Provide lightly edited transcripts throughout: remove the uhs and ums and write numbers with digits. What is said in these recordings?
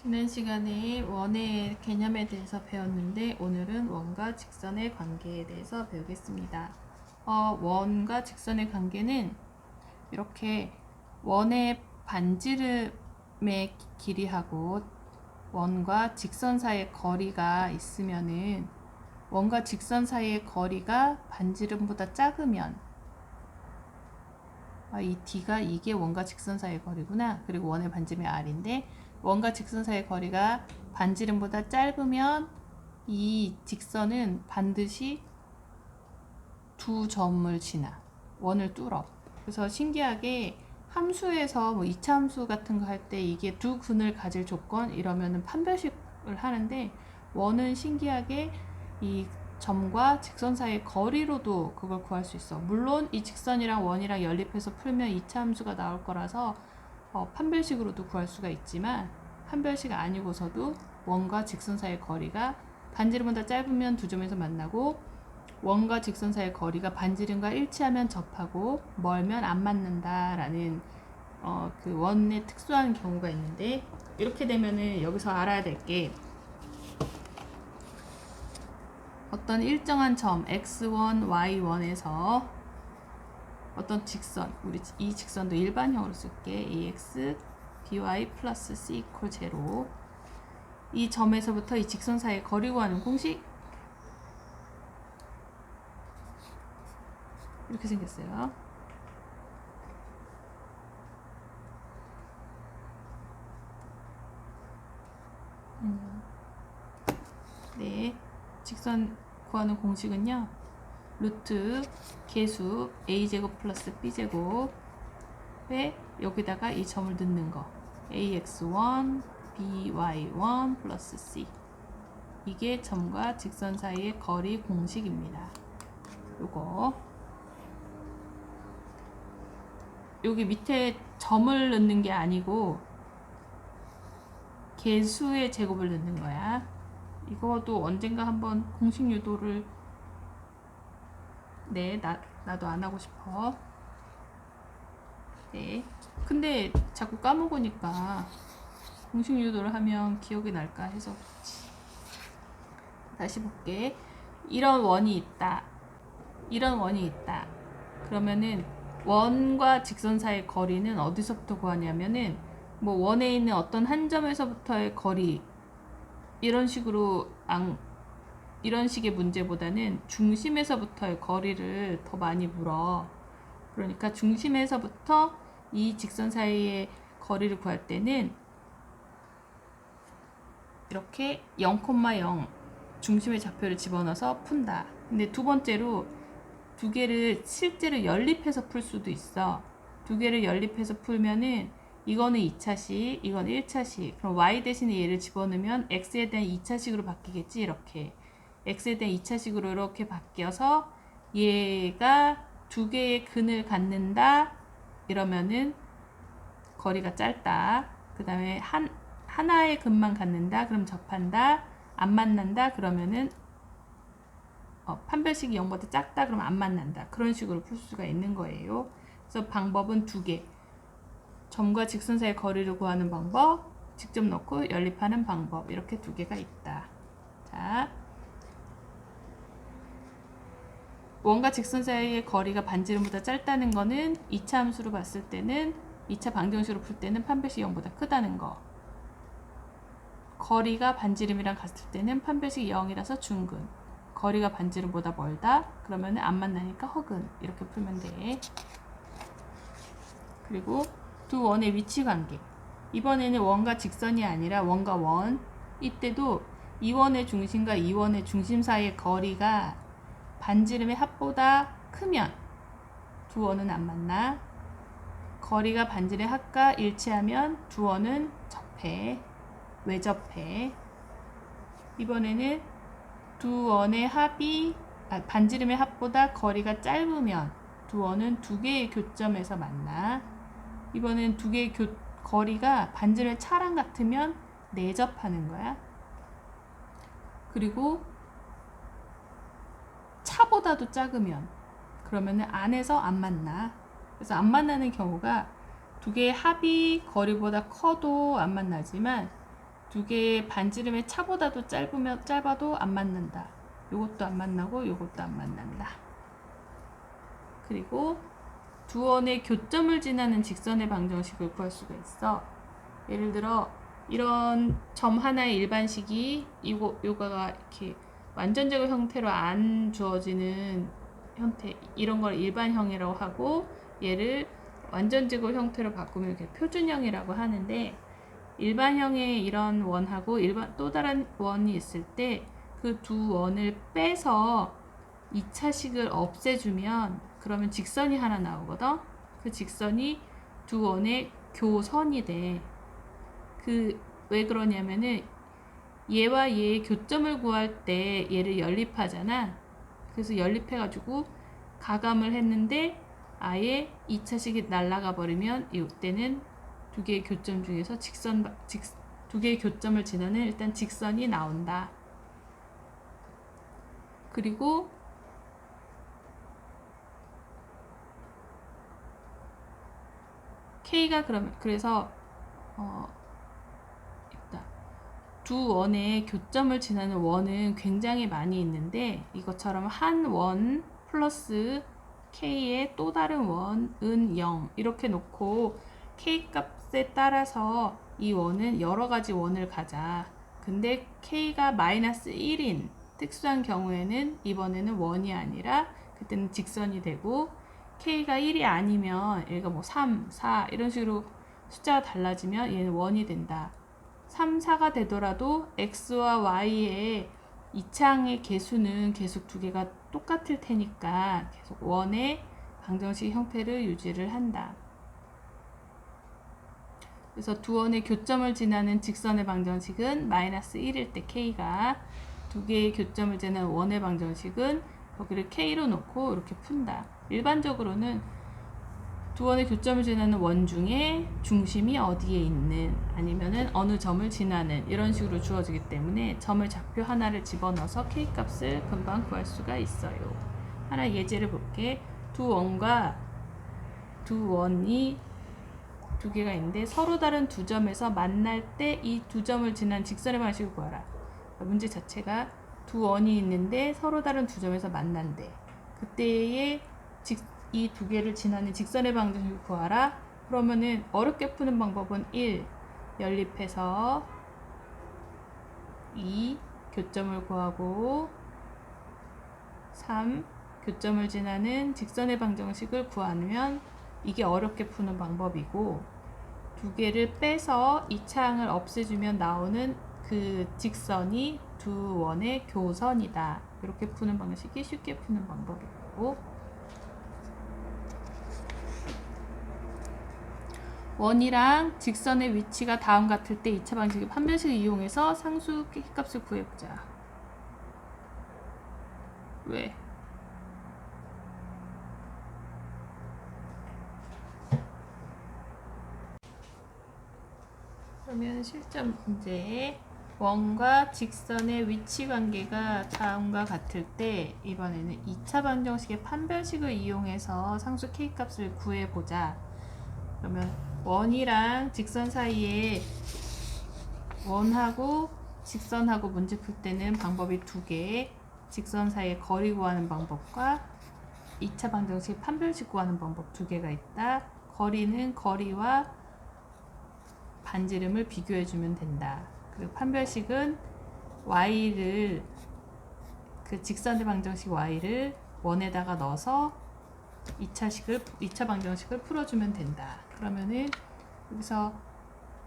지난 시간에 원의 개념에 대해서 배웠는데 오늘은 원과 직선의 관계에 대해서 배우겠습니다. 원과 직선의 관계는 이렇게 원의 반지름의 길이하고 원과 직선 사이의 거리가 있으면은 원과 직선 사이의 거리가 반지름보다 작으면 이 D가 이게 원과 직선 사이의 거리구나. 그리고 원의 반지름이 R인데 원과 직선 사이의 거리가 반지름보다 짧으면 이 직선은 반드시 두 점을 지나 원을 뚫어. 그래서 신기하게 함수에서 뭐 이차함수 같은 거 할 때 이게 두 근을 가질 조건 이러면은 판별식을 하는데 원은 신기하게 이 점과 직선 사이의 거리로도 그걸 구할 수 있어. 물론 이 직선이랑 원이랑 연립해서 풀면 이차함수가 나올 거라서 판별식으로도 구할 수가 있지만 판별식 아니고서도 원과 직선 사이의 거리가 반지름보다 짧으면 두 점에서 만나고 원과 직선 사이의 거리가 반지름과 일치하면 접하고 멀면 안 맞는다라는 그 원의 특수한 경우가 있는데 이렇게 되면은 여기서 알아야 될 게 어떤 일정한 점 x1, y1에서 어떤 직선, 우리 이 직선도 일반형으로 쓸게. ax, by 플러스 c 이퀄 0. 이 점에서부터 이 직선 사이의 거리 구하는 공식 이렇게 생겼어요. 네, 직선 구하는 공식은요. 루트 계수 a제곱 플러스 b제곱에 여기다가 이 점을 넣는 거 ax1, by1 플러스 c 이게 점과 직선 사이의 거리 공식입니다. 요거 여기 밑에 점을 넣는 게 아니고 계수의 제곱을 넣는 거야. 이거도 언젠가 한번 공식 유도를 나도 안 하고 싶어. 네. 근데 자꾸 까먹으니까 공식 유도를 하면 기억이 날까 해서 그렇지. 다시 볼게. 이런 원이 있다. 이런 원이 있다. 그러면은 원과 직선 사이의 거리는 어디서부터 구하냐면은 뭐 원에 있는 어떤 한 점에서부터의 거리 이런 식으로 이런 식의 문제보다는 중심에서부터의 거리를 더 많이 물어. 그러니까 중심에서부터 이 직선 사이의 거리를 구할 때는 이렇게 0,0 중심의 좌표를 집어넣어서 푼다. 근데 두 번째로 두 개를 실제로 연립해서 풀 수도 있어. 두 개를 연립해서 풀면은 이거는 2차식, 이건 1차식. 그럼 y 대신에 얘를 집어넣으면 x에 대한 2차식으로 바뀌겠지. 이렇게 x에 대한 2차식으로 이렇게 바뀌어서 얘가 두 개의 근을 갖는다. 이러면은 거리가 짧다. 그 다음에 하나의 근만 갖는다. 그럼 접한다. 안 만난다. 그러면은 판별식이 0보다 작다. 그러면 안 만난다. 그런 식으로 풀 수가 있는 거예요. 그래서 방법은 두 개. 점과 직선 사이의 거리를 구하는 방법, 직접 넣고 연립하는 방법. 이렇게 두 개가 있다. 자, 원과 직선 사이의 거리가 반지름보다 짧다는 거는 2차 함수로 봤을 때는 2차 방정식으로 풀 때는 판별식 0보다 크다는 거. 거리가 반지름이랑 같을 때는 판별식 0이라서 중근. 거리가 반지름보다 멀다. 그러면 안 만나니까 허근. 이렇게 풀면 돼. 그리고 두 원의 위치 관계. 이번에는 원과 직선이 아니라 원과 원. 이때도 이 원의 중심과 이 원의 중심 사이의 거리가 반지름의 합보다 크면 두 원은 안 만나. 거리가 반지름의 합과 일치하면 두 원은 접해. 왜 접해? 이번에는 두 원의 합이 반지름의 합보다 거리가 짧으면 두 원은 두 개의 교점에서 만나. 이번엔 두 개의 거리가 반지름의 차랑 같으면 내접하는 거야. 그리고 차보다도 작으면 그러면은 안에서 안 만나. 그래서 안 만나는 경우가 두 개의 합이 거리보다 커도 안 만나지만 두 개의 반지름의 차보다도 짧아도 안 만난다. 요것도 안 만나고 요것도 안 만난다. 그리고 두 원의 교점을 지나는 직선의 방정식을 구할 수가 있어. 예를 들어 이런 점 하나의 일반식이 요거가 이렇게 완전제곱 형태로 안 주어지는 형태, 이런 걸 일반형이라고 하고, 얘를 완전제곱 형태로 바꾸면 이렇게 표준형이라고 하는데, 일반형의 이런 원하고 또 다른 원이 있을 때 그 두 원을 빼서 2차식을 없애주면 그러면 직선이 하나 나오거든. 그 직선이 두 원의 교선이 돼. 왜 그러냐면은 얘와 얘의 교점을 구할 때 얘를 연립하잖아. 그래서 연립해가지고 가감을 했는데 아예 2차식이 날아가 버리면 이때는 두 개의 교점 중에서 두 개의 교점을 지나는 일단 직선이 나온다. 그리고 K가 그래서 두 원의 교점을 지나는 원은 굉장히 많이 있는데, 이것처럼 한 원 플러스 K의 또 다른 원은 0 이렇게 놓고 K 값에 따라서 이 원은 여러 가지 원을 가자. 근데 K가 마이너스 1인 특수한 경우에는 이번에는 원이 아니라 그때는 직선이 되고, K가 1이 아니면 얘가 뭐 3, 4 이런 식으로 숫자가 달라지면 얘는 원이 된다. 3, 4가 되더라도 X와 Y의 이차항의 개수는 계속 두 개가 똑같을 테니까 계속 원의 방정식 형태를 유지를 한다. 그래서 두 원의 교점을 지나는 직선의 방정식은 마이너스 1일 때 K가, 두 개의 교점을 지나는 원의 방정식은 거기를 K로 놓고 이렇게 푼다. 일반적으로는 두 원의 교점을 지나는 원 중에 중심이 어디에 있는, 아니면은 어느 점을 지나는, 이런 식으로 주어지기 때문에 점을 좌표 하나를 집어넣어서 K값을 금방 구할 수가 있어요. 하나 예제를 볼게. 두 원이 두 개가 있는데 서로 다른 두 점에서 만날 때 이 두 점을 지난 직선의 방식을 구하라. 문제 자체가 두 원이 있는데 서로 다른 두 점에서 만난대. 그때의 이 두 개를 지나는 직선의 방정식을 구하라. 그러면은 어렵게 푸는 방법은 1. 연립해서 2. 교점을 구하고 3. 교점을 지나는 직선의 방정식을 구하면 이게 어렵게 푸는 방법이고, 두 개를 빼서 이 차항을 없애주면 나오는 그 직선이 두 원의 교선이다. 이렇게 푸는 방식이 쉽게 푸는 방법이고, 원이랑 직선의 위치가 다음 같을 때 2차 방식의 판별식을 이용해서 상수 K값을 구해보자. 왜? 그러면 실전 문제에 원과 직선의 위치 관계가 다음과 같을 때 이번에는 2차 방정식의 판별식을 이용해서 상수 K값을 구해보자. 그러면 원이랑 직선 사이에 원하고 직선하고 문제 풀 때는 방법이 두 개, 직선 사이에 거리 구하는 방법과 2차 방정식 판별식 구하는 방법 두 개가 있다. 거리는 거리와 반지름을 비교해주면 된다. 그리고 판별식은 y를, 그 직선의 방정식 y를 원에다가 넣어서 2차 방정식을 풀어주면 된다. 그러면은 여기서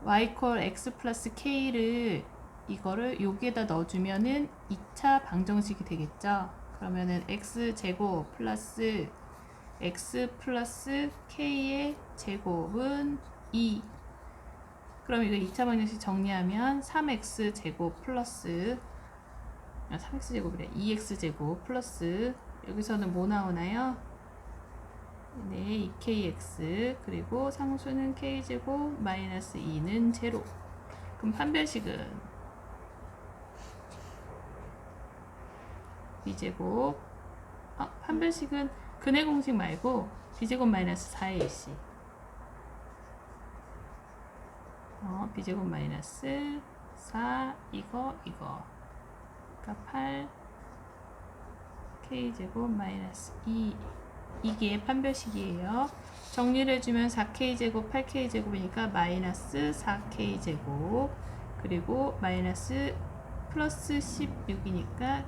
y equal x 플러스 k를 이거를 여기에다 넣어주면은 2차 방정식이 되겠죠. 그러면은 x 제곱 플러스 x 플러스 k의 제곱은 2. 그럼 이거 2차 방정식 정리하면 3x 제곱 플러스 3x 제곱이래. 2x 제곱 플러스 여기서는 뭐 나오나요? 네, 2kx 그리고 상수는 k제곱 마이너스 2는 제로. 그럼 판별식은 b제곱, 판별식은 근해 공식 말고 b제곱 마이너스 4의 1c, b제곱 마이너스 4 이거 그러니까 8 k제곱 마이너스 2 이게 판별식이에요. 정리를 해주면 4k제곱 8k제곱이니까 마이너스 4k제곱 그리고 마이너스 플러스 16이니까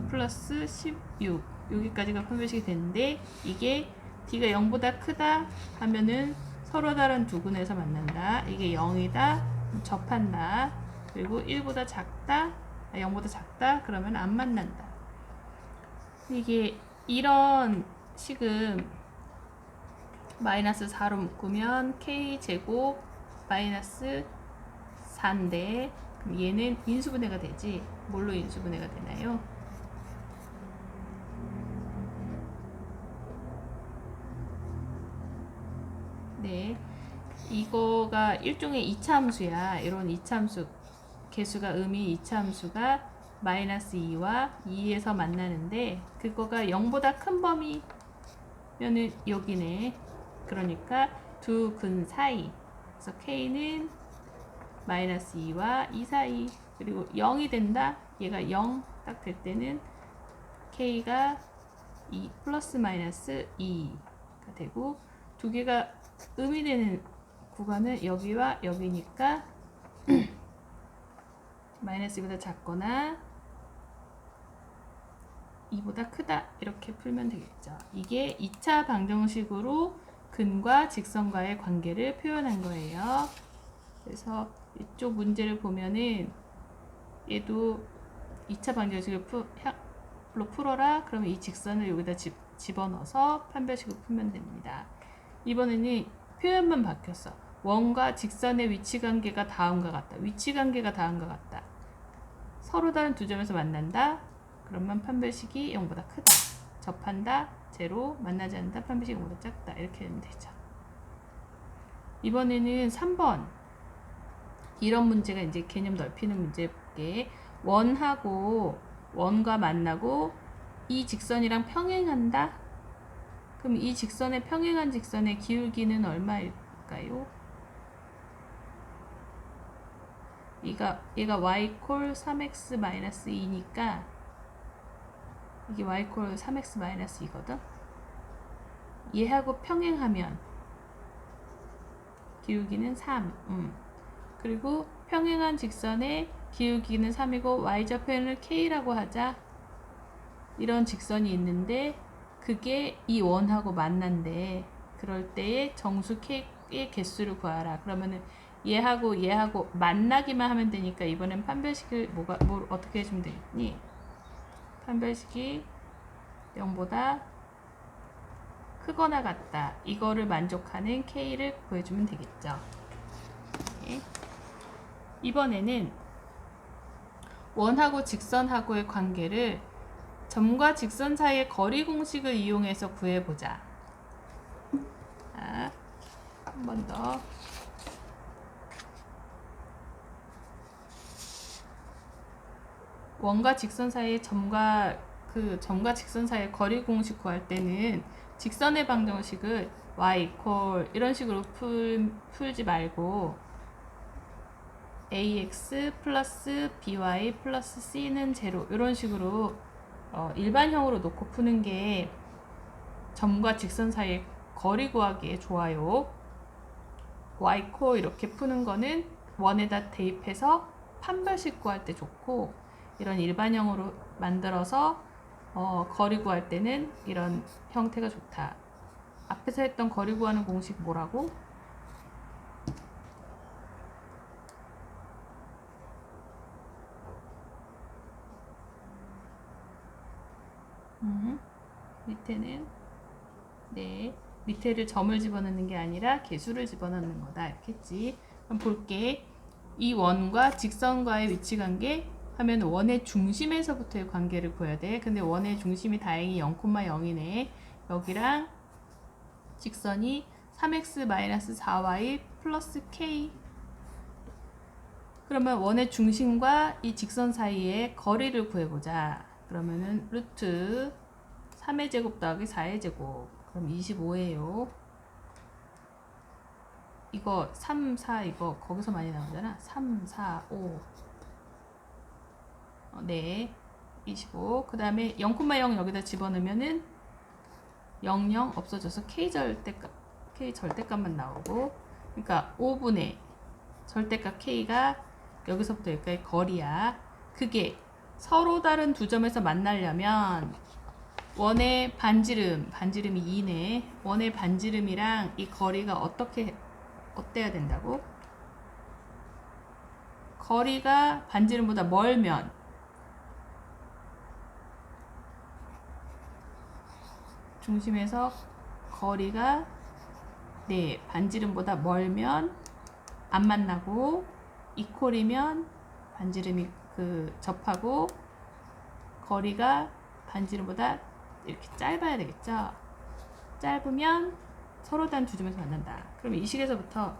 플러스 16 여기까지가 판별식이 되는데 이게 d가 0보다 크다 하면은 서로 다른 두 근에서 만난다. 이게 0이다 접한다. 그리고 1보다 작다 0보다 작다 그러면 안 만난다. 이게 이런 식은 마이너스 4로 묶으면 k제곱 마이너스 4인데 그럼 얘는 인수분해가 되지. 뭘로 인수분해가 되나요? 네, 이거가 일종의 이차함수야. 이런 이차함수 개수가 의미 이차함수가 마이너스 2와 2에서 만나는데 그거가 0보다 큰 범위면은 여기네. 그러니까 두 근 사이. 그래서 k는 마이너스 2와 2 사이. 그리고 0이 된다. 얘가 0 딱 될 때는 k가 2 플러스 마이너스 2가 되고 두 개가 의미되는 구간은 여기와 여기니까 마이너스 2보다 작거나 2보다 크다 이렇게 풀면 되겠죠. 이게 2차 방정식으로 근과 직선과의 관계를 표현한 거예요. 그래서 이쪽 문제를 보면은 얘도 2차 방정식을 풀어라. 그러면 이 직선을 여기다 집어넣어서 판별식을 풀면 됩니다. 이번에는 표현만 바뀌었어. 원과 직선의 위치관계가 다음과 같다. 위치관계가 다음과 같다. 서로 다른 두 점에서 만난다. 그러면 판별식이 0보다 크다. 접한다. 제로. 만나지 않는다. 판별식이 0보다 작다. 이렇게 되면 되죠. 이번에는 3번. 이런 문제가 이제 개념 넓히는 문제 볼게. 원과 만나고 이 직선이랑 평행한다. 그럼 이 직선에 평행한 직선의 기울기는 얼마일까요? 얘가 y 콜 3x 마이너스 2니까 이게 y 콜 3x 마이너스 2거든. 얘하고 평행하면 기울기는 3. 그리고 평행한 직선의 기울기는 3이고 y좌표를 k라고 하자. 이런 직선이 있는데 그게 이 원하고 만난대. 그럴 때의 정수 k의 개수를 구하라. 그러면은 얘하고 만나기만 하면 되니까 이번엔 판별식을 뭘 어떻게 해주면 되겠니? 판별식이 0보다 크거나 같다. 이거를 만족하는 k를 구해주면 되겠죠. 네. 이번에는 원하고 직선하고의 관계를 점과 직선 사이의 거리 공식을 이용해서 구해보자. 한 번 더. 원과 직선 사이의 점과 직선 사이의 거리 공식 구할 때는 직선의 방정식을 y 콜 이런 식으로 풀지 말고 ax 플러스 by 플러스 c는 제로 이런 식으로 일반형으로 놓고 푸는 게 점과 직선 사이의 거리 구하기에 좋아요. y코 이렇게 푸는 거는 원에다 대입해서 판별식 구할 때 좋고 이런 일반형으로 만들어서 거리 구할 때는 이런 형태가 좋다. 앞에서 했던 거리 구하는 공식 뭐라고? 밑에는 밑에를 점을 집어넣는 게 아니라 개수를 집어넣는 거다 이렇게 했지. 그럼 볼게. 이 원과 직선과의 위치관계 하면 원의 중심에서부터의 관계를 구해야 돼. 근데 원의 중심이 다행히 0,0이네. 여기랑 직선이 3x-4y 플러스 k. 그러면 원의 중심과 이 직선 사이의 거리를 구해보자. 그러면은 루트 3의 제곱 더하기 4의 제곱. 그럼 25예요. 이거 3, 4 이거 거기서 많이 나오잖아. 3, 4, 5 네 25. 그 다음에 0,0 여기다 집어넣으면은 00 없어져서 K 절대값만 나오고, 그러니까 5분의 절대값 K가 여기서부터 여기까지 거리야. 그게 서로 다른 두 점에서 만나려면 원의 반지름이 2네. 원의 반지름이랑 이 거리가 어때야 된다고? 거리가 반지름보다 멀면, 중심에서 거리가 반지름보다 멀면 안 만나고, 이퀄이면 반지름이 접하고 거리가 반지름보다 이렇게 짧아야 되겠죠. 짧으면 서로 다른 두 점에서 만난다. 그럼 이 식에서부터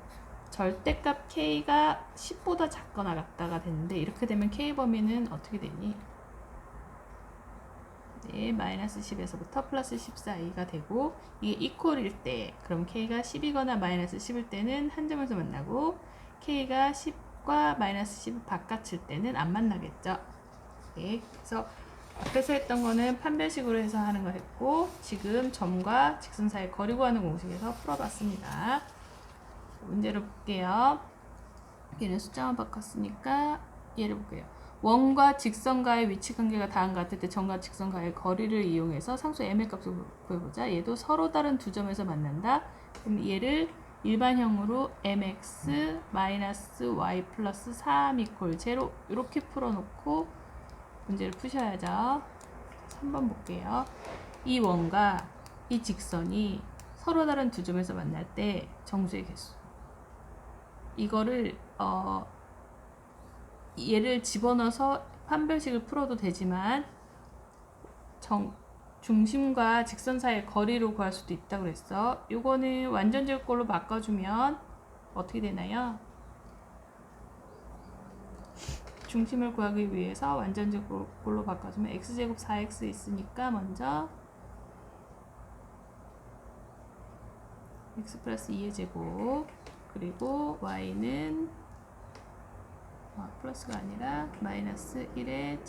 절대값 K가 10보다 작거나 같다가 됐는데, 이렇게 되면 K 범위는 어떻게 되니? 네, 마이너스 10에서부터 플러스 10 사이가 되고, 이게 이퀄일 때, 그럼 K가 10이거나 마이너스 10일 때는 한 점에서 만나고, K가 10과 마이너스 10을 바깥일 때는 안 만나겠죠. 네, 그래서 앞에서 했던 거는 판별식으로 해서 하는 거 했고, 지금 점과 직선 사이 거리 구하는 공식에서 풀어봤습니다. 문제를 볼게요. 얘는 숫자만 바꿨으니까 얘를 볼게요. 원과 직선과의 위치 관계가 다음과 같을 때 점과 직선과의 거리를 이용해서 상수 m의 값을 구해보자. 얘도 서로 다른 두 점에서 만난다. 그럼 얘를 일반형으로 mx y 플러스 3 이퀄 0 이렇게 풀어놓고 문제를 푸셔야죠. 3번 볼게요. 이 원과 이 직선이 서로 다른 두 점에서 만날 때 정수의 개수. 이거를 얘를 집어넣어서 판별식을 풀어도 되지만 중심과 직선 사이의 거리로 구할 수도 있다고 그랬어. 요거는 완전제곱꼴로 바꿔주면 어떻게 되나요? 중심을 구하기 위해서 완전제곱꼴로 바꿔주면 x제곱 4x 있으니까 먼저 x 플러스 2의 제곱, 그리고 y는 플러스가 아니라 마이너스 1의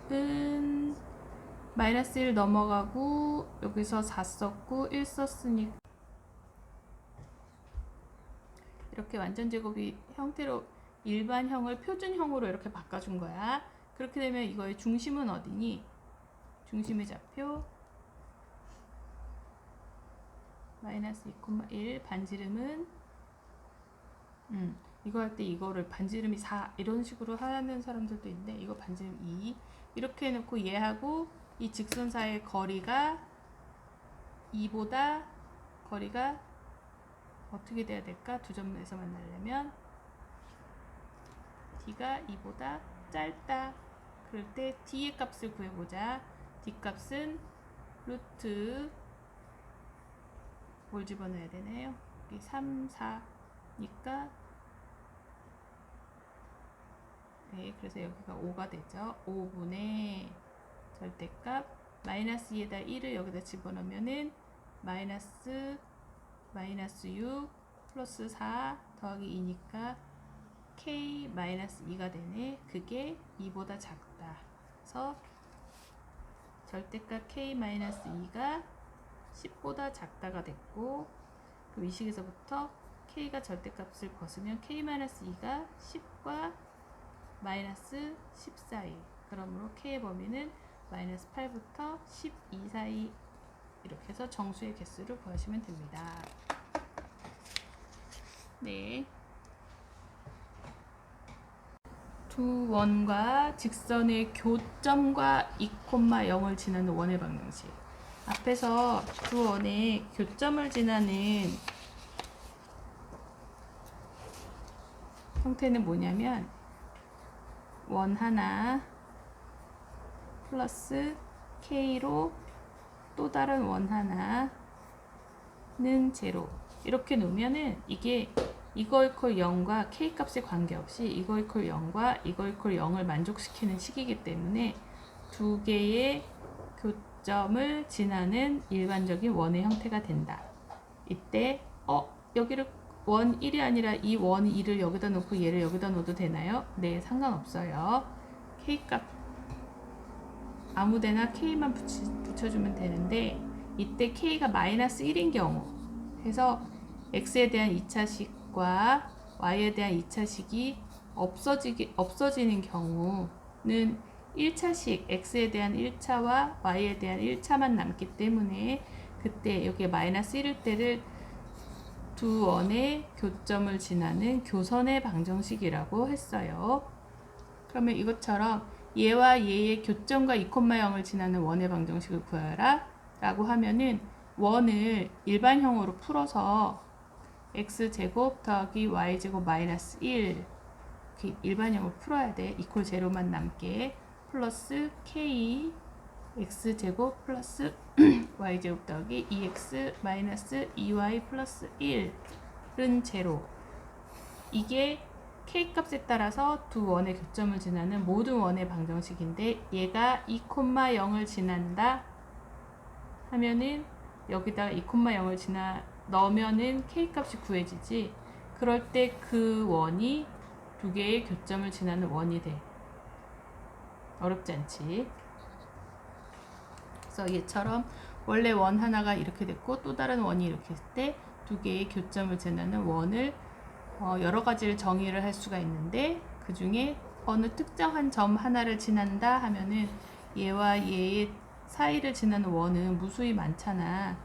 제곱은 마이너스 1 넘어가고 여기서 4 썼고 1 썼으니까 이렇게 완전제곱이 형태로 일반형을 표준형으로 이렇게 바꿔준 거야. 그렇게 되면 이거의 중심은 어디니? 중심의 좌표 마이너스 2,1, 반지름은 이거 할 때 이거를 반지름이 4 이런 식으로 하는 사람들도 있는데, 이거 반지름 2 이렇게 해놓고 얘하고 이 직선 사이의 거리가 2보다 거리가 어떻게 돼야 될까? 두 점에서 만나려면 D가 2보다 짧다. 그럴 때 D의 값을 구해보자. D 값은 루트 뭘 집어넣어야 되나요? 여기 3, 4니까 네, 그래서 여기가 5가 되죠. 5분의 절대값 마이너스 2에다 1을 여기다 집어넣으면은 마이너스 6 플러스 4 더하기 2니까 K 마이너스 2가 되네. 그게 2보다 작다. 그래서 절대값 K 마이너스 2가 10보다 작다가 됐고, 그럼 이 식에서부터 K가 절대값을 벗으면 K 마이너스 2가 10과 마이너스 10 사이. 그러므로 K의 범위는 마이너스 8부터 12 사이. 이렇게 해서 정수의 개수를 구하시면 됩니다. 네. 두 원과 직선의 교점과 2,0을 지나는 원의 방정식. 앞에서 두 원의 교점을 지나는 형태는 뭐냐면 원 하나 플러스 K로 또 다른 원 하나는 제로. 이렇게 놓으면은 이게 이거 이퀄 0과 K 값에 관계없이 이거 이퀄 0과 이거 이퀄 0을 만족시키는 식이기 때문에 두 개의 교점을 지나는 일반적인 원의 형태가 된다. 이때 여기를 원 1이 아니라 이 원 2를 여기다 놓고 얘를 여기다 넣어도 되나요? 네, 상관없어요. K값 아무데나 K만 붙여주면 되는데 이때 K가 마이너스 1인 경우 해서 X에 대한 2차식과 Y에 대한 2차식이 없어지는 경우는 1차식 X에 대한 1차와 Y에 대한 1차만 남기 때문에 그때 여기에 마이너스 1일 때를 두 원의 교점을 지나는 교선의 방정식이라고 했어요. 그러면 이것처럼 얘와 얘의 교점과 2,0을 지나는 원의 방정식을 구하라 라고 하면은 원을 일반형으로 풀어서 x제곱 더하기 y제곱 마이너스 1 이렇게 일반형으로 풀어야 돼. 이퀄 제로만 남게 플러스 k x제곱 플러스 y제곱 더하기 2x 마이너스 2y 플러스 1은 제로. 이게 k값에 따라서 두 원의 교점을 지나는 모든 원의 방정식인데 얘가 2,0을 지난다 하면은 여기다가 2,0을 넣으면은 k값이 구해지지. 그럴 때 그 원이 두 개의 교점을 지나는 원이 돼. 어렵지 않지? 그래서 얘처럼 원래 원 하나가 이렇게 됐고 또 다른 원이 이렇게 했을 때 두 개의 교점을 지나는 원을 여러 가지를 정의를 할 수가 있는데 그 중에 어느 특정한 점 하나를 지난다 하면은 얘와 얘의 사이를 지나는 원은 무수히 많잖아.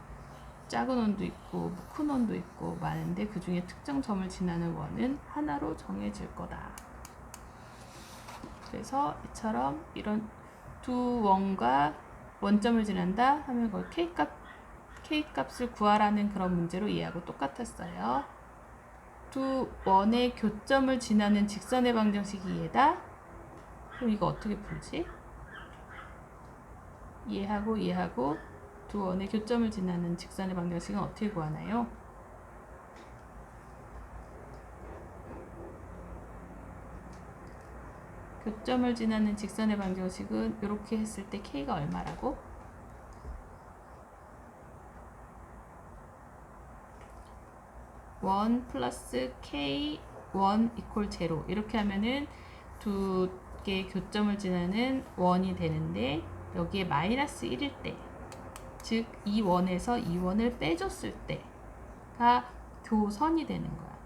작은 원도 있고 큰 원도 있고 많은데 그 중에 특정 점을 지나는 원은 하나로 정해질 거다. 그래서 이처럼 이런 두 원과 원점을 지난다 하면 그 K값을 구하라는 그런 문제로 얘하고 똑같았어요. 두 원의 교점을 지나는 직선의 방정식이 얘다. 그럼 이거 어떻게 풀지? 얘하고 두 원의 교점을 지나는 직선의 방정식은 어떻게 구하나요? 교점을 지나는 직선의 방정식은 이렇게 했을 때 K가 얼마라고? 1 플러스 K 1 이퀄 제로 이렇게 하면은 두 개의 교점을 지나는 원이 되는데 여기에 마이너스 1일 때 즉 이 원에서 이 원을 빼줬을 때가 교선이 되는 거야.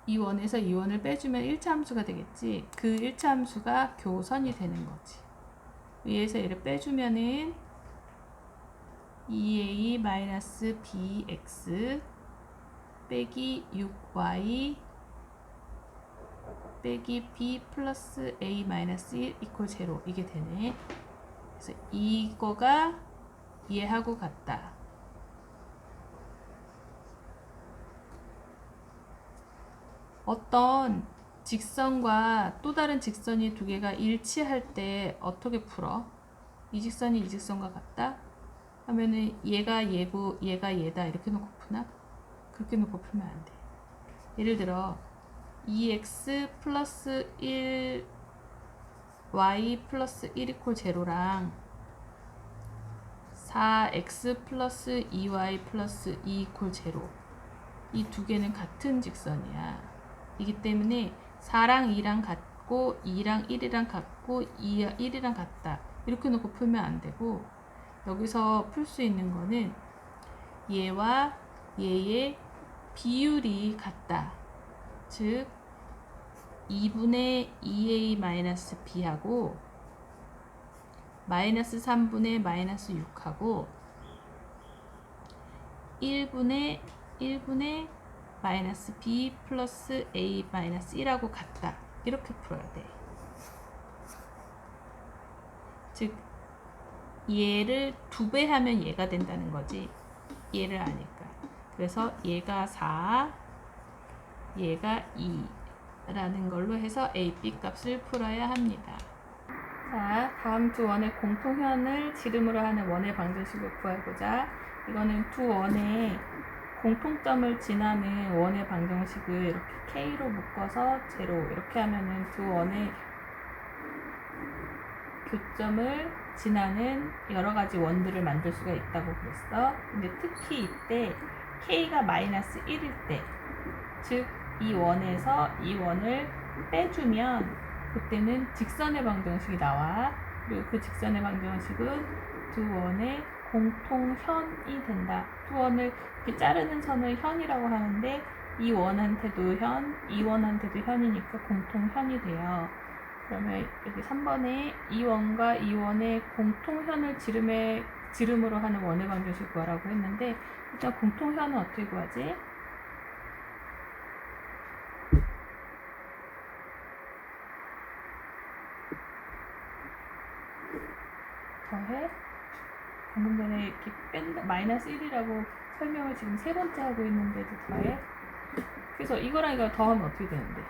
이 원에서 이 원을 빼주면 1차 함수가 되겠지. 그 1차 함수가 교선이 되는 거지. 위에서 얘를 빼주면은 2a-bx 빼기 6y 빼기 b 플러스 a-1 이퀄 제로 이게 되네. 그래서 이거가 얘하고 같다. 어떤 직선과 또 다른 직선이 두 개가 일치할 때 어떻게 풀어? 이 직선이 이 직선과 같다? 하면은 얘가 얘고 얘가 얘다 이렇게 놓고 푸나? 그렇게 놓고 풀면 안 돼. 예를 들어 2x 플러스 1 y 플러스 1 이퀄 제로랑 4x 플러스 2y 플러스 2 이퀄 제로 이 두 개는 같은 직선이야. 이기 때문에 4랑 2랑 같고 2랑 1이랑 같고 2랑 1이랑 같다 이렇게 놓고 풀면 안 되고 여기서 풀 수 있는 거는 얘와 얘의 비율이 같다. 즉 2분의 2a-b하고 마이너스 3분의 마이너스 6하고 1분의 마이너스 b 플러스 a 마이너스 1하고 같다. 이렇게 풀어야 돼. 즉 얘를 2배 하면 얘가 된다는 거지. 얘를 아니까. 그래서 얘가 4, 얘가 2라는 걸로 해서 a, b 값을 풀어야 합니다. 자, 다음 두 원의 공통현을 지름으로 하는 원의 방정식을 구해보자. 이거는 두 원의 공통점을 지나는 원의 방정식을 이렇게 K로 묶어서 제로 이렇게 하면은 두 원의 교점을 지나는 여러 가지 원들을 만들 수가 있다고 그랬어. 근데 특히 이때 k가 마이너스 1일 때, 즉 이 원에서 이 원을 빼주면 그때는 직선의 방정식이 나와. 그리고 그 직선의 방정식은 두 원의 공통현이 된다. 두 원을 이렇게 자르는 선을 현이라고 하는데 이 원한테도 현, 이 원한테도 현이니까 공통현이 돼요. 그러면 여기 3번에 이 원과 이 원의 공통현을 지름으로 하는 원의 방정식 구하라고 했는데 일단 공통현은 어떻게 구하지? 더해? 방금 전에 이렇게 뺀다, 마이너스 1이라고 설명을 지금 세 번째 하고 있는데도 더해? 그래서 이거랑 이거 더하면 어떻게 되는데?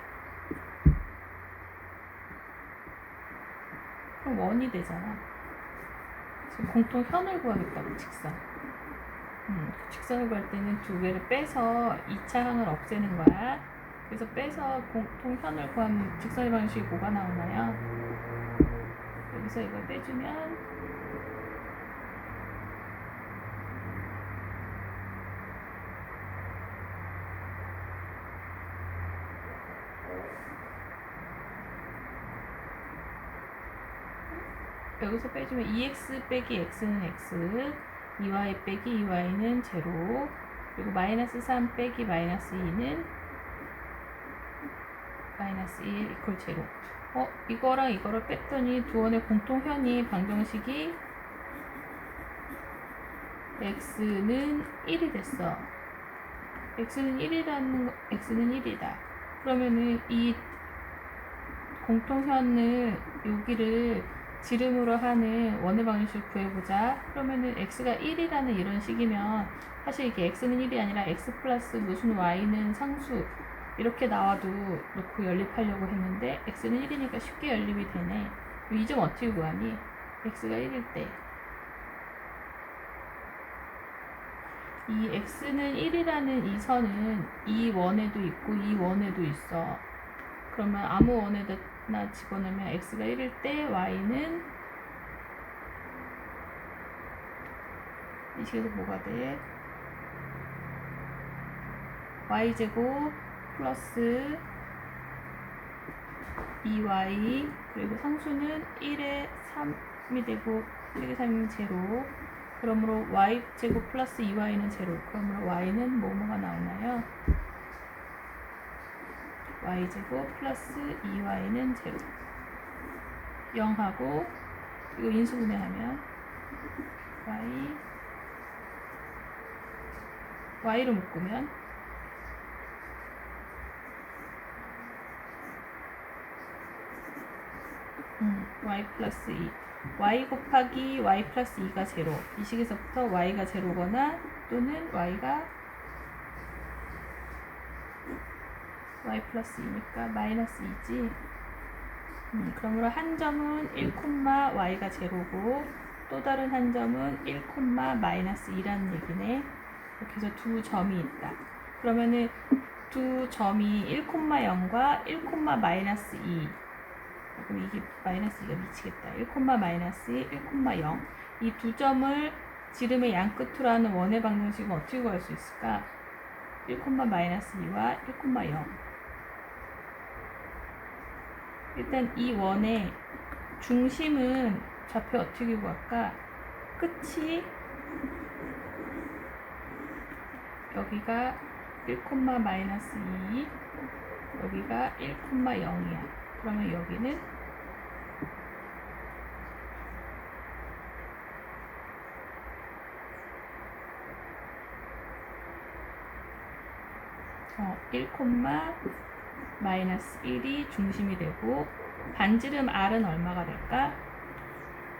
그럼 원이 되잖아. 지금 공통현을 구하겠다고, 직선. 직선을 구할 때는 두 개를 빼서 2차 항을 없애는 거야. 그래서 빼서 공통현을 구하면 직선의 방식이 뭐가 나오나요? 여기서 이걸 빼주면 여기서 빼주면 2x 빼기 x는 x, 2y 빼기 2y는 제로, 그리고 마이너스 3 빼기 마이너스 2는 마이너스 1 이퀄 제로. 이거랑 이거를 뺐더니 두 원의 공통현이 방정식이 x는 1이 됐어. x는 1이다. 그러면은 이 공통현을 여기를 지름으로 하는 원의 방정식을 구해보자. 그러면은 x가 1이라는 이런 식이면 사실 이게 x는 1이 아니라 x 플러스 무슨 y는 상수 이렇게 나와도 놓고 연립하려고 했는데 x는 1이니까 쉽게 연립이 되네. 이 점 어떻게 구하니? x가 1일 때 이 x는 1이라는 이 선은 이 원에도 있고 이 원에도 있어. 그러면 아무 원에다 집어넣으면 x가 1일 때 y는 이 식에서 뭐가 돼? y제곱 플러스 2y 그리고 상수는 1에 3이 되고 1에 3이면 제로. 그러므로 y제곱 플러스 2y는 제로. 그러므로 y는 뭐뭐가 나오나요? y제곱 플러스 2y는 제로. 0하고 이거 인수분해하면 y로 묶으면 y 플러스 2 y 곱하기 y 플러스 2가 제로. 이 식에서부터 y가 제로거나 또는 y가 y 플러스 2니까 마이너스 2지. 그러므로 한 점은 1, y가 제로고 또 다른 한 점은 1, 마이너스 2라는 얘기네. 이렇게 해서 두 점이 있다. 그러면은 두 점이 1, 0과 1, 마이너스 2. 그럼 이게 마이너스 2가 미치겠다. 1, 마이너스 1, 0. 이 두 점을 지름의 양끝으로 하는 원의 방정식은 어떻게 구할 수 있을까? 1, 마이너스 2와 1, 0. 일단 이 원의 중심은 좌표 어떻게 구할까? 끝이 여기가 1, 마이너스 2, 여기가 1, 0이야. 그러면 여기는 어, 1, 마이너스 1이 중심이 되고 반지름 R은 얼마가 될까?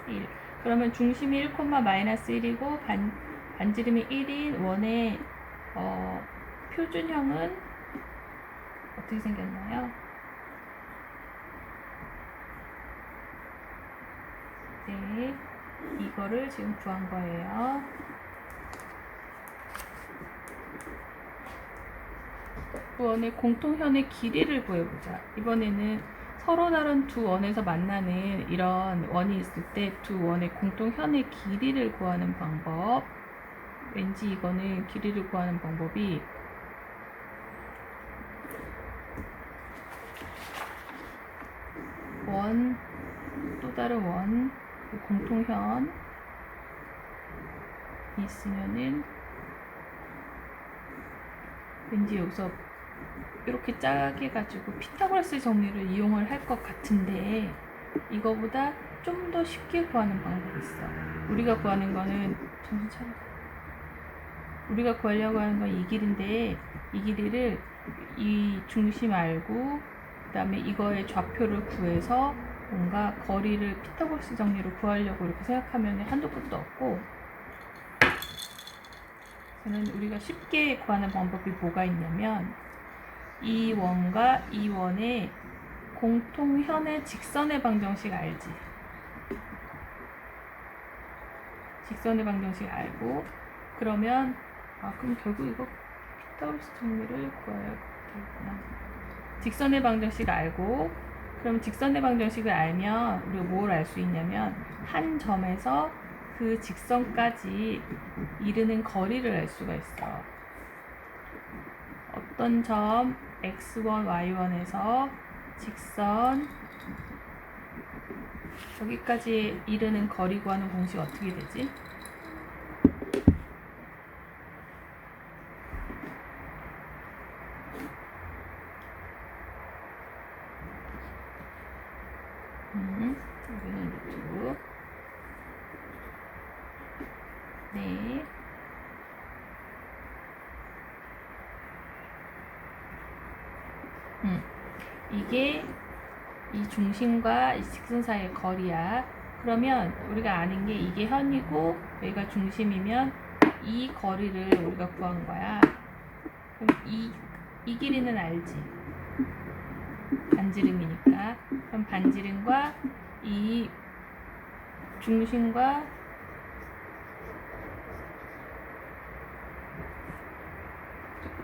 1. 그러면 중심이 1, 마이너스 1이고 반지름이 1인 원의 표준형은 어떻게 생겼나요? 네, 이거를 지금 구한 거예요. 원의 공통현의 길이를 구해보자. 이번에는 서로 다른 두 원에서 만나는 이런 원이 있을 때 두 원의 공통현의 길이를 구하는 방법. 왠지 이거는 길이를 구하는 방법이 원, 또 다른 원, 공통현이 있으면은 왠지 여기서 이렇게 짜게 가지고 피타고라스 정리를 이용을 할 것 같은데 이거보다 좀 더 쉽게 구하는 방법이 있어. 우리가 구하는 거는 정신 차려. 우리가 구하려고 하는 건 이 길인데 이 길이를 이 중심 알고 그 다음에 이거의 좌표를 구해서 뭔가 거리를 피타고라스 정리로 구하려고 이렇게 생각하면 한도 끝도 없고, 저는 우리가 쉽게 구하는 방법이 뭐가 있냐면 이 원과 이 원의 공통현의 직선의 방정식 알지? 직선의 방정식 알고 그러면 그럼 결국 이거 피타고라스 정리를 구해야 되겠구나. 직선의 방정식 알고 그럼 직선의 방정식을 알면 우리가 뭘 알 수 있냐면 한 점에서 그 직선까지 이르는 거리를 알 수가 있어. 어떤 점 x1, y1에서 직선 여기까지 이르는 거리 구하는 공식 어떻게 되지? 여기는 루트. 네. 이게 이 중심과 이 직선 사이의 거리야. 그러면 우리가 아는 게 이게 현이고 여기가 중심이면 이 거리를 우리가 구한 거야. 그럼 이 길이는 알지? 반지름이니까. 그럼 반지름과 이 중심과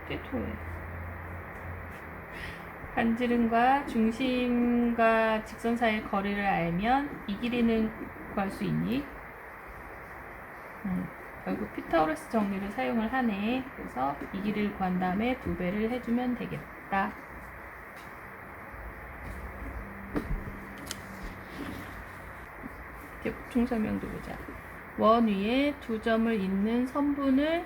끝에 토해. 반지름과 중심과 직선 사이의 거리를 알면 이 길이는 구할 수 있니? 결국 피타고라스 정리를 사용을 하네. 그래서 이 길이를 구한 다음에 2배를 해주면 되겠다. 대폭 설명도 보자. 원 위에 2점을 잇는 선분을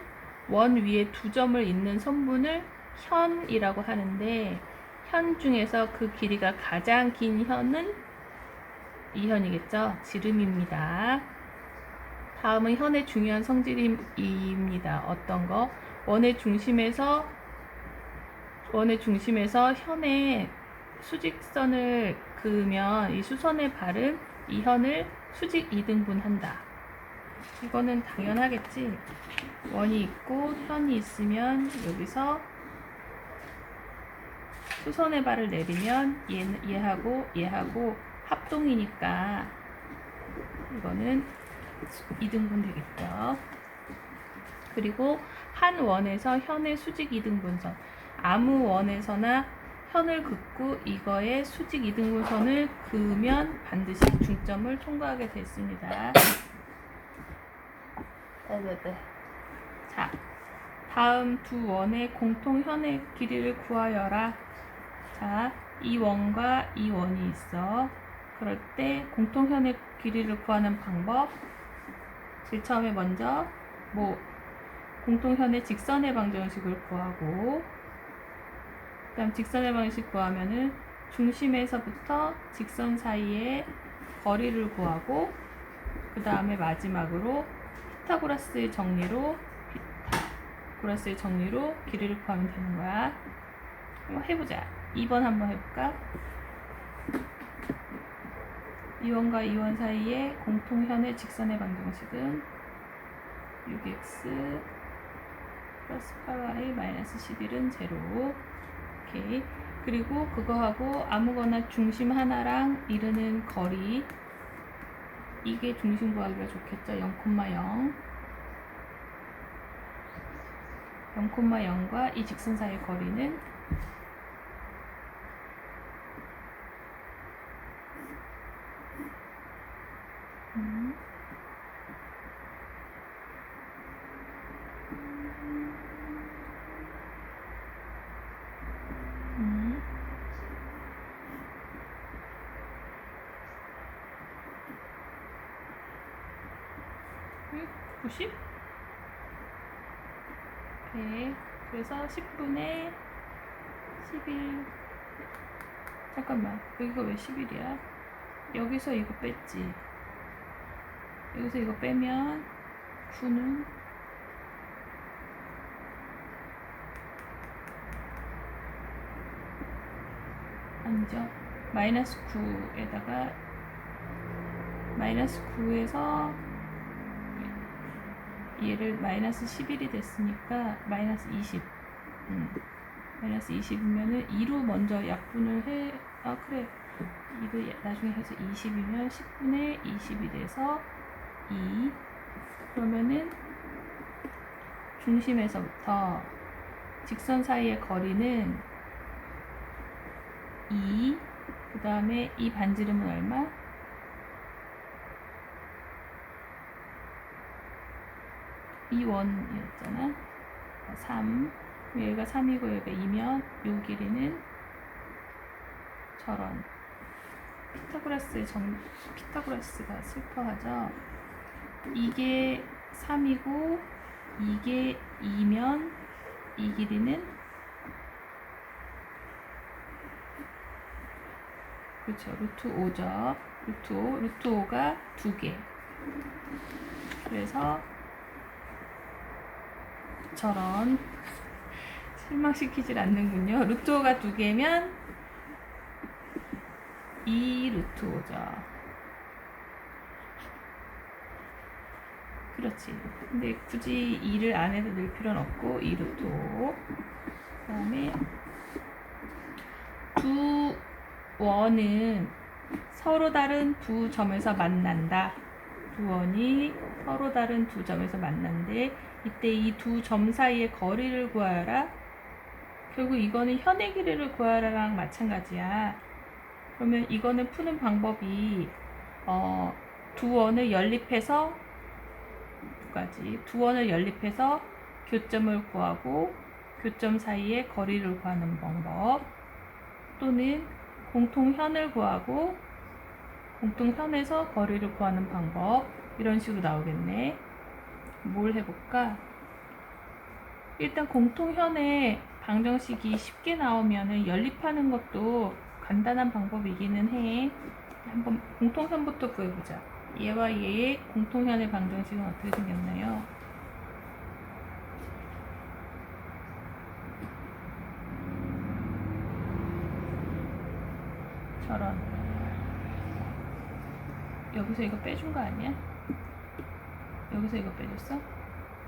원 위에 2점을 잇는 선분을 현이라고 하는데 현 중에서 그 길이가 가장 긴 현은 이 현이겠죠? 지름입니다. 다음은 현의 중요한 성질입니다. 어떤 거? 원의 중심에서 현의 수직선을 그으면 이 수선의 발은 이 현을 수직 2등분 한다. 이거는 당연하겠지. 원이 있고 현이 있으면 여기서 수선의 발을 내리면 얘하고 합동이니까 이거는 2등분 되겠죠. 그리고 한 원에서 현의 수직 2등분선, 아무 원에서나 현을 긋고 이거의 수직 2등분선을 그으면 반드시 중점을 통과하게 됐습니다. 자, 다음 두 원의 공통현의 길이를 구하여라. 자, 이 원과 이 원이 있어. 그럴 때 공통현의 길이를 구하는 방법, 제일 처음에 먼저 공통현의 직선의 방정식을 구하고, 그 다음 직선의 방정식 구하면은 중심에서부터 직선 사이의 거리를 구하고, 그 다음에 마지막으로 피타고라스의 정리로 길이를 구하면 되는 거야. 한번 해보자. 2번 한번 해볼까? 2원과 2원 사이의 공통현의 직선의 방정식은 6x 플러스 8y 마이너스 11은 0. 오케이. 그리고 그거하고 아무거나 중심 하나랑 이르는 거리, 이게 중심 구하기가 좋겠죠. 0,0 0,0과 이 직선 사이의 거리는 90? 100. 그래서 10분의 11. 잠깐만, 여기가 왜 11이야? 여기서 이거 뺐지. 여기서 이거 빼면 9는 아니죠. 마이너스 9에다가 마이너스 9에서 얘를 마이너스 11이 됐으니까 마이너스 20. 마이너스 20이면은 2로 먼저 약분을 해. 아, 그래. 이거 나중에 해서 20이면 10분의 20이 돼서 2. 그러면은 중심에서부터 직선 사이의 거리는 2. 그 다음에 이 반지름은 얼마? 2원이었잖아. 3. 여기가 3이고 여기가 2면 요 길이는 저런. 피타고라스가 슬퍼하죠. 이게 3이고 이게 2면 이 길이는 그렇죠. 루트 5죠. 루트 5가 2개. 그래서 저런 실망시키질 않는군요. 루트 5가 2개면 2 루트 5죠. 그렇지. 근데 굳이 2를 안에서 넣을 필요는 없고 2 루트 5. 그 다음에 두 원은 서로 다른 두 점에서 만난다. 두 원이 서로 다른 두 점에서 만난데 이때 이 두 점 사이의 거리를 구하라. 결국 이거는 현의 길이를 구하라랑 마찬가지야. 그러면 이거는 푸는 방법이 두 원을 연립해서 두 원을 연립해서 교점을 구하고 교점 사이의 거리를 구하는 방법, 또는 공통현을 구하고 공통현에서 거리를 구하는 방법, 이런 식으로 나오겠네. 뭘 해볼까? 일단 공통현의 방정식이 쉽게 나오면은 연립하는 것도 간단한 방법이기는 해. 한번 공통현부터 구해보자. 얘와 얘의 공통현의 방정식은 어떻게 생겼나요? 저런. 여기서 이거 빼준 거 아니야? 여기서 이거 빼줬어?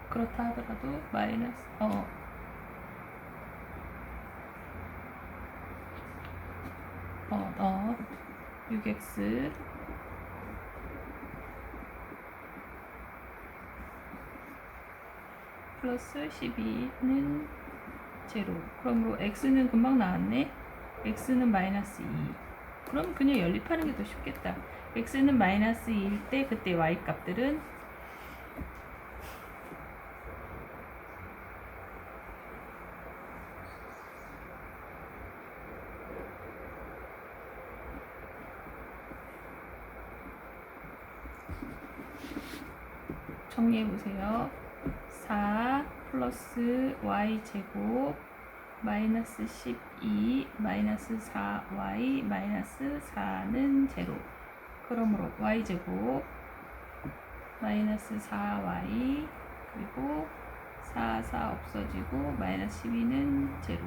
그렇다 하더라도 마이너스 6x 플러스 12는 제로. 그러므로 x는 금방 나왔네. x는 마이너스 2. 그럼 그냥 연립하는 게 더 쉽겠다. x는 마이너스 2일 때 그때 y 값들은 정리해보세요. 4 플러스 y제곱 마이너스 12 마이너스 4y 마이너스 4는 제로. 그러므로 y제곱 마이너스 4y 그리고 4 없어지고 마이너스 12는 제로.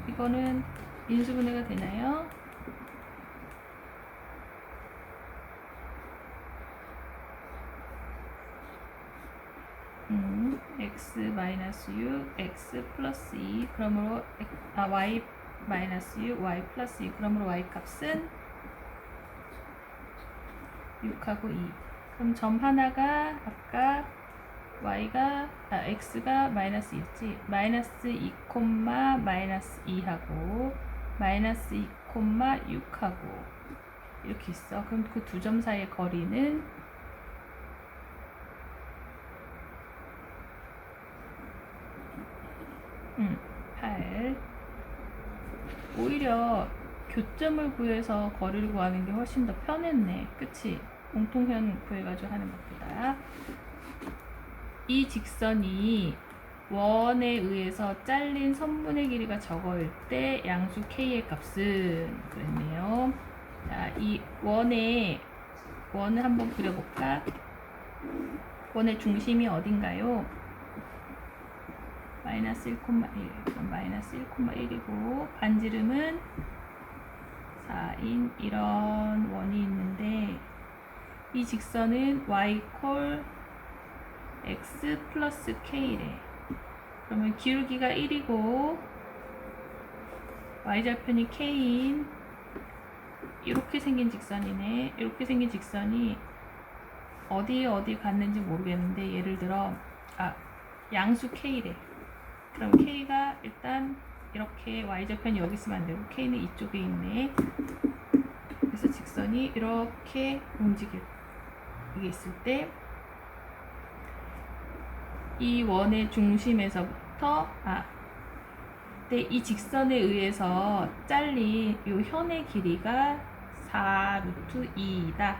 이거는 인수분해가 되나요? x 마이너스 6 x 플러스 2. 그러므로 y 마이너스 6 y 플러스 2. 그러므로 y 값은 6하고 2. 그럼 점 하나가 아까 x가 마이너스 2였지. 마이너스 2, 마이너스 2하고 마이너스 2, 6하고 이렇게 있어. 그럼 그 두 점 사이의 거리는 8. 오히려 교점을 구해서 거리를 구하는 게 훨씬 더 편했네. 그치? 공통현 구해가지고 하는 것보다. 이 직선이 원에 의해서 잘린 선분의 길이가 적어일 때 양수 k의 값은 그랬네요. 자, 이 원을 한번 그려볼까? 원의 중심이 어딘가요? 마이너스 1,1. 마이너스 1,1이고 반지름은 4인 이런 원이 있는데 이 직선은 y 콜 x 플러스 k래. 그러면 기울기가 1이고 y절편이 k인 이렇게 생긴 직선이네. 이렇게 생긴 직선이 어디 갔는지 모르겠는데 예를 들어 양수 k래. 그럼 k가 일단 이렇게 y절편이 여기 있으면 안 되고 k는 이쪽에 있네. 그래서 직선이 이렇게 움직일 이게 있을 때 이 원의 중심에서부터 이 직선에 의해서 잘린 이 현의 길이가 4 루트 2이다.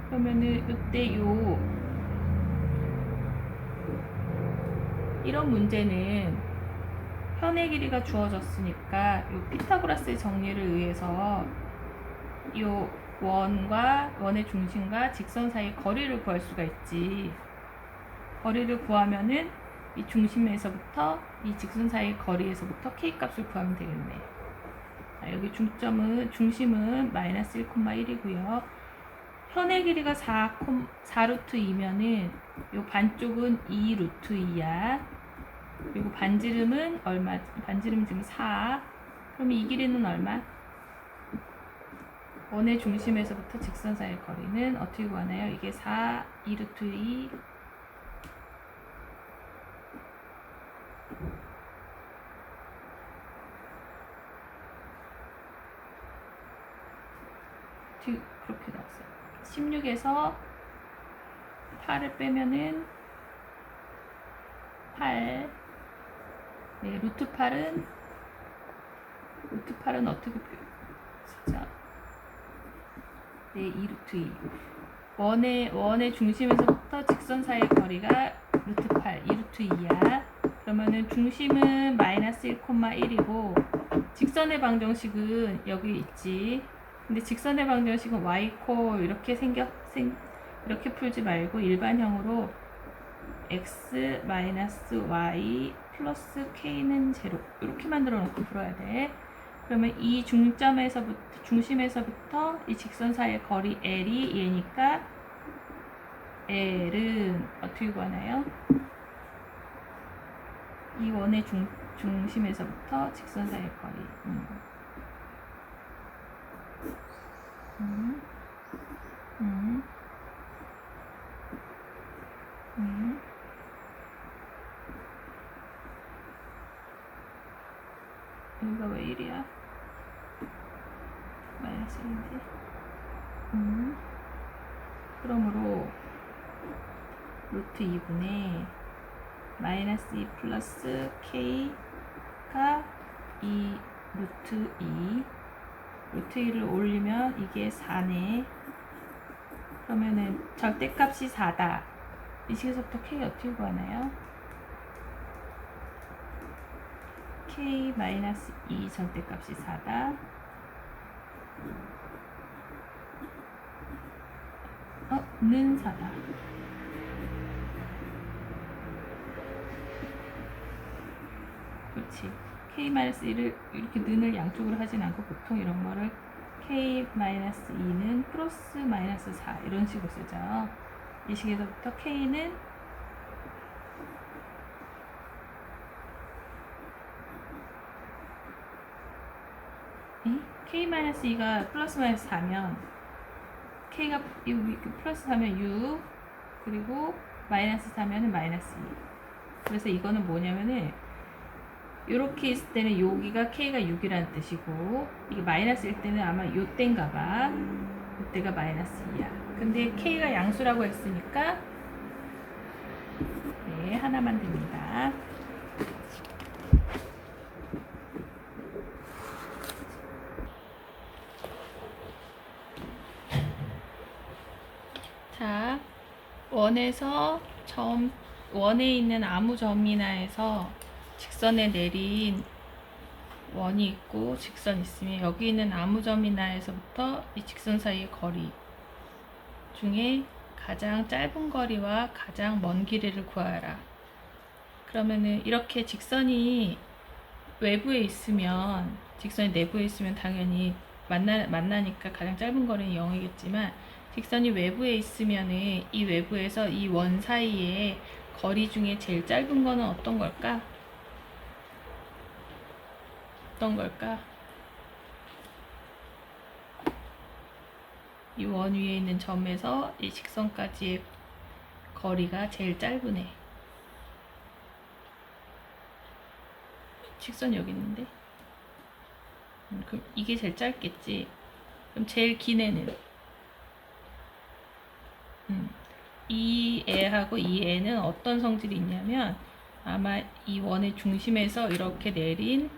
그러면은 이때 이런 문제는 현의 길이가 주어졌으니까 이 피타고라스의 정리를 의해서 이 원과 원의 중심과 직선 사이 거리를 구할 수가 있지. 거리를 구하면은 이 중심에서부터 이 직선 사이 거리에서부터 k 값을 구하면 되겠네. 여기 중심은 마이너스 1,1이고요. 현의 길이가 4 루트 2면은 요 반쪽은 2 루트 2야. 그리고 반지름은 얼마? 반지름 지금 4. 그럼 이 길이는 얼마? 원의 중심에서부터 직선 사이 거리는 어떻게 구하나요? 이게 4, 2 루트 2 그렇게 나왔어요. 16에서 8을 빼면은 8. 네, 루트 8은 어떻게 쓰죠? 네, 2 루트 2. 원의 중심에서부터 직선 사이의 거리가 루트 8, 2 루트 2야. 그러면은 중심은 마이너스 1,1이고 직선의 방정식은 여기 있지. 근데 직선의 방정식은 y코 이렇게 이렇게 풀지 말고 일반형으로 x 마이너스 y 플러스 k는 0 이렇게 만들어 놓고 풀어야 돼. 그러면 이 중심에서부터 이 직선 사이의 거리 l이 얘니까 l은 어떻게 구하나요? 이 원의 중심에서부터 직선 사이의 거리. 여기가 왜 1이야? 마이너스 1인데. 그러므로 루트 2분의 마이너스 2 플러스 k가 2 루트 2. 루트 2를 올리면 이게 4네. 그러면은 절대값이 4다. 이 식에서부터 k 어떻게 구하나요? k 마이너스 2 절대값이 4다. 는 4다. 그렇지. k-1을 이렇게 는을 양쪽으로 하진 않고 보통 이런 거를 k-2는 플러스 마이너스 4 이런 식으로 쓰죠. 이 식에서부터 k는 k-2가 플러스 마이너스 4면 k가 플러스 4면 6 그리고 마이너스 4면은 마이너스 2. 그래서 이거는 뭐냐면은 이렇게 있을 때는 여기가 k가 6이라는 뜻이고 이게 마이너스일 때는 아마 요때인가 봐. 요때가 마이너스 2야. 근데 k가 양수라고 했으니까 네, 하나만 됩니다. 자, 원에서 원에 있는 아무 점이나 해서 직선에 내린 원이 있고 직선이 있으면 여기 있는 아무 점이나 해서부터 이 직선 사이의 거리 중에 가장 짧은 거리와 가장 먼 길이를 구하라. 그러면은 이렇게 직선이 외부에 있으면, 직선이 내부에 있으면 당연히 만나니까 가장 짧은 거리는 0이겠지만, 직선이 외부에 있으면은 이 외부에서 이 원 사이의 거리 중에 제일 짧은 거는 어떤 걸까? 이 원 위에 있는 점에서 이 직선까지의 거리가 제일 짧으네. 직선 여기 있는데. 그럼 이게 제일 짧겠지. 그럼 제일 긴 애는 이 애하고 이 애는 어떤 성질이 있냐면 아마 이 원의 중심에서 이렇게 내린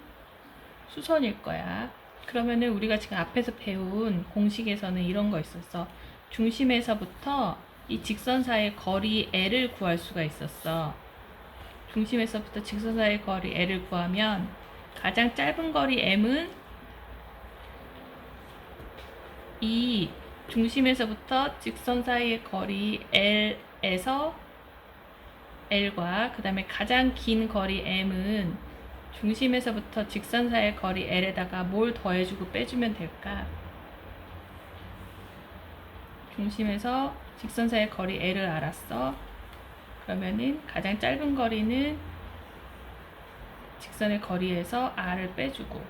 수선일 거야. 그러면은 우리가 지금 앞에서 배운 공식에서는 이런 거 있었어. 중심에서부터 이 직선 사이의 거리 L을 구할 수가 있었어. 중심에서부터 직선 사이의 거리 L을 구하면 가장 짧은 거리 M은 이 중심에서부터 직선 사이의 거리 L에서 L과 그 다음에 가장 긴 거리 M은 중심에서부터 직선 사이의 거리 L에다가 뭘 더해주고 빼주면 될까? 중심에서 직선 사이의 거리 L을 알았어. 그러면은 가장 짧은 거리는 직선의 거리에서 R을 빼주고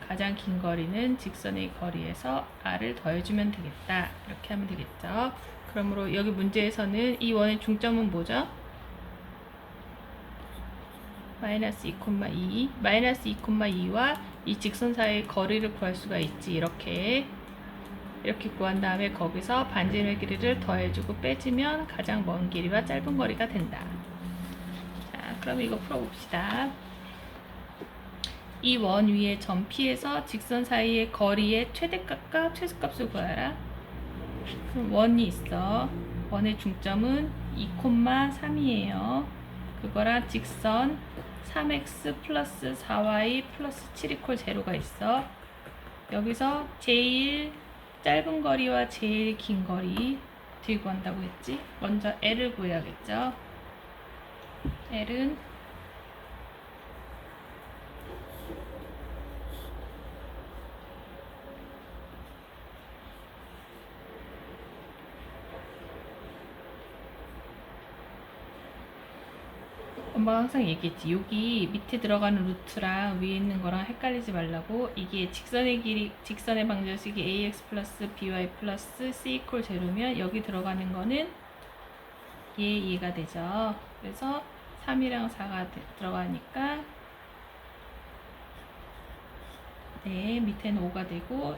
가장 긴 거리는 직선의 거리에서 R을 더해주면 되겠다. 이렇게 하면 되겠죠. 그러므로 여기 문제에서는 이 원의 중점은 뭐죠? 마이너스 2,2 마이너스 2,2와 이 직선 사이의 거리를 구할 수가 있지. 이렇게 구한 다음에 거기서 반지름의 길이를 더해주고 빼주면 가장 먼 길이와 짧은 거리가 된다. 자, 그럼 이거 풀어봅시다. 이 원 위의 점 P에서 직선 사이의 거리의 최대값과 최소값을 구하라. 그럼 원이 있어. 원의 중점은 2,3이에요. 그거랑 직선 3x 플러스 4y 플러스 7 이퀄 0가 있어. 여기서 제일 짧은 거리와 제일 긴 거리 어떻게 구한다고 했지? 먼저 L을 구해야겠죠. L은 엄마가 항상 얘기했지. 여기 밑에 들어가는 루트랑 위에 있는 거랑 헷갈리지 말라고. 이게 직선의 길이, 직선의 방정식이 ax 플러스 by 플러스 c 이퀄 제로면 여기 들어가는 거는 얘가 되죠. 그래서 3이랑 4가 들어가니까 네, 밑에는 5가 되고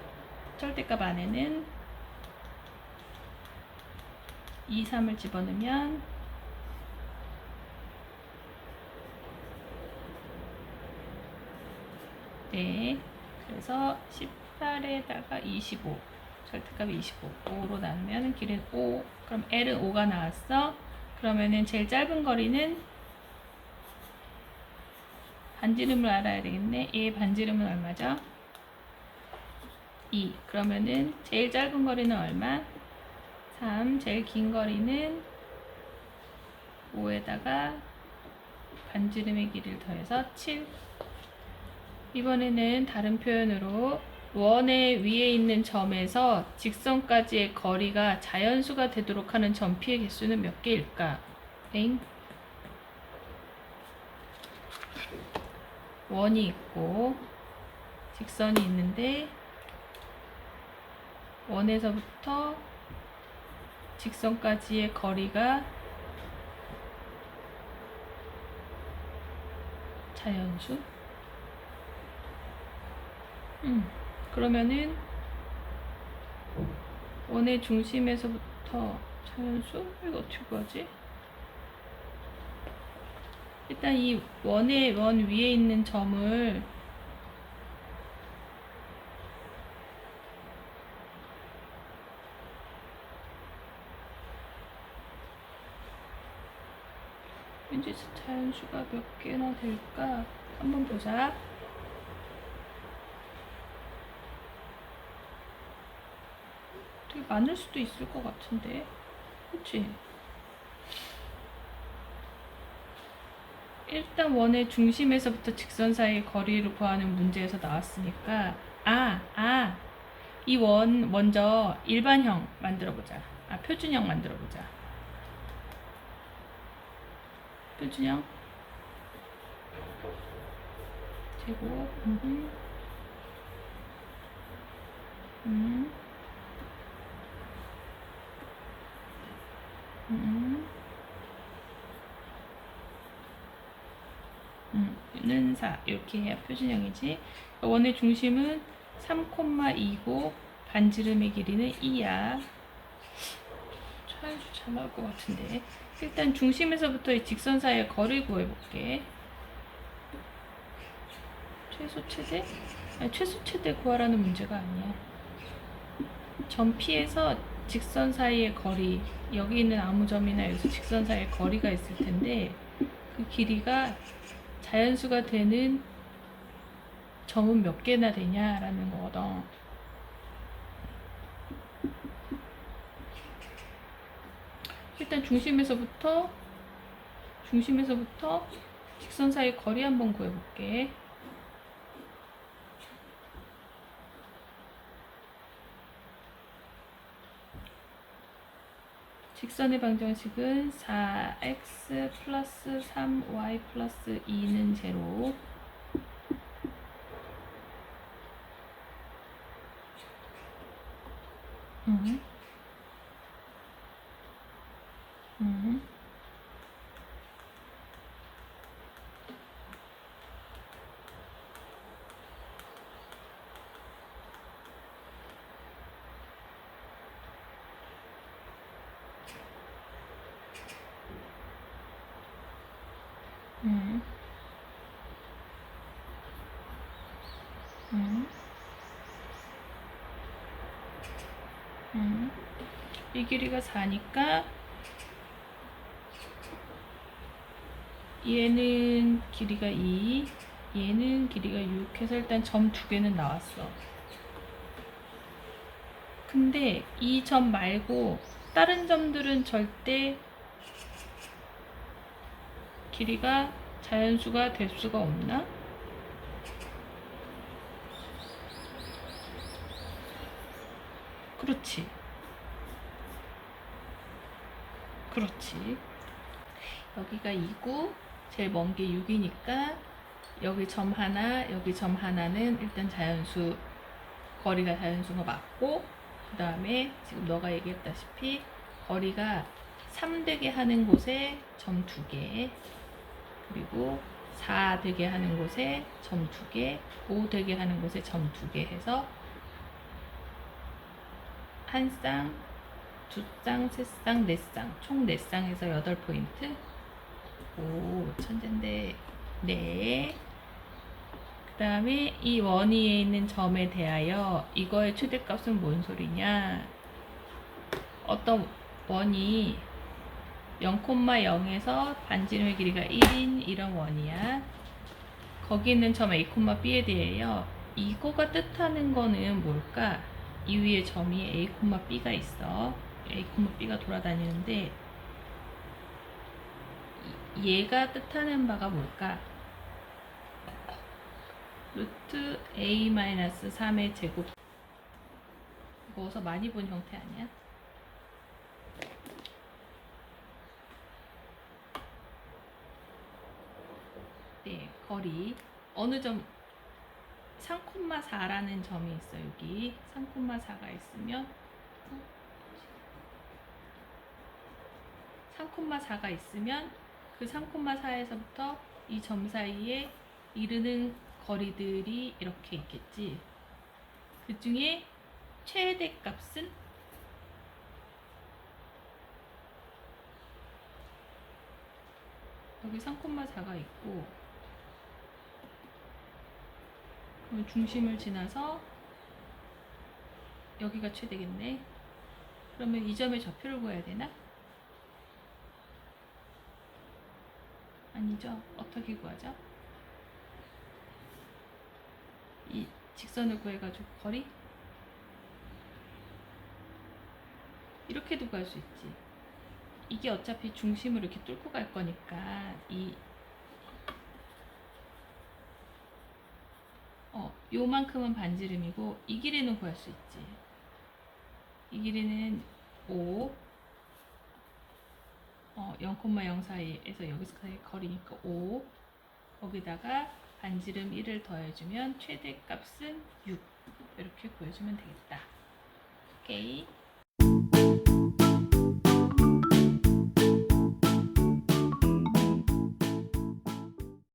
절대값 안에는 2, 3을 집어넣으면 네, 그래서 18에다가 25, 절대값이 25, 5로 나누면 길은 5, 그럼 L은 5가 나왔어. 그러면은 제일 짧은 거리는 반지름을 알아야 되겠네. 얘의 반지름은 얼마죠? 2. 그러면은 제일 짧은 거리는 얼마? 3. 제일 긴 거리는 5에다가 반지름의 길이를 더해서 7. 이번에는 다른 표현으로 원의 위에 있는 점에서 직선까지의 거리가 자연수가 되도록 하는 점 P의 개수는 몇 개일까? 땡. 원이 있고 직선이 있는데 원에서부터 직선까지의 거리가 자연수? 그러면은 원의 중심에서부터 자연수? 이거 어떻게 구하지? 일단 이 원 위에 있는 점을 왠지 자연수가 몇 개나 될까? 한번 보자. 되게 많을 수도 있을 것 같은데, 그치? 일단 원의 중심에서부터 직선 사이의 거리를 구하는 문제에서 나왔으니까 이 원 먼저 일반형 만들어보자. 표준형 만들어보자. 표준형 제곱 는 4 이렇게 해야 표준형이지. 원의 중심은 3,2고 반지름의 길이는 2야. 차이도 잘 나올 것 같은데. 일단 중심에서부터 이 직선 사이의 거리 구해볼게. 최소 최대? 아니, 최소 최대 구하라는 문제가 아니야. 점 P에서 직선 사이의 거리, 여기 있는 아무 점이나 여기서 직선 사이의 거리가 있을 텐데 그 길이가 자연수가 되는 점은 몇 개나 되냐라는 거거든. 일단 중심에서부터 직선 사이 거리 한번 구해볼게. 직선의 방정식은 4x 플러스 3y 플러스 2는 제로. 이 길이가 4니까 얘는 길이가 2, 얘는 길이가 6 해서 일단 점 2개는 나왔어. 근데 이 점 말고 다른 점들은 절대 길이가 자연수가 될 수가 없나? 그렇지. 여기가 2고 제일 먼 게 6이니까 여기 점 하나, 여기 점 하나는 일단 자연수, 거리가 자연수가 맞고, 그 다음에 지금 너가 얘기했다시피 거리가 3 되게 하는 곳에 점 2개, 그리고 4 되게 하는 곳에 점 2개, 5 되게 하는 곳에 점 2개 해서 한 쌍, 두 쌍, 세 쌍, 네 쌍, 총 4쌍에서 8포인트. 오, 천재인데. 네. 그 다음에 이 원 위에 있는 점에 대하여 이거의 최대값은 뭔 소리냐? 어떤 원이 0,0에서 반지름의 길이가 1인 이런 원이야. 거기 있는 점 A, B에 대하여 이거가 뜻하는 거는 뭘까? 이 위에 점이 A, B가 있어. A, B가 돌아다니는데 얘가 뜻하는 바가 뭘까? 루트 A-3의 제곱. 이거 어디서 많이 본 형태 아니야? 네, 거리 어느 점 3,4라는 점이 있어. 여기 3,4가 있으면 3,4가 있으면 그 3,4에서부터 이 점 사이에 이르는 거리들이 이렇게 있겠지. 그 중에 최대값은 여기 3,4가 있고, 그럼 중심을 지나서 여기가 최대겠네. 그러면 이 점의 좌표를 구해야 되나? 아니죠. 어떻게 구하죠? 이 직선을 구해가지고 거리? 이렇게도 구할 수 있지. 이게 어차피 중심을 이렇게 뚫고 갈 거니까 요만큼은 반지름이고 이 길이는 구할 수 있지. 이 길이는 5, 0,0 사이에서 여기서 사이 거리니까 5, 거기다가 반지름 1을 더해주면 최대값은 6. 이렇게 구해주면 되겠다. 오케이.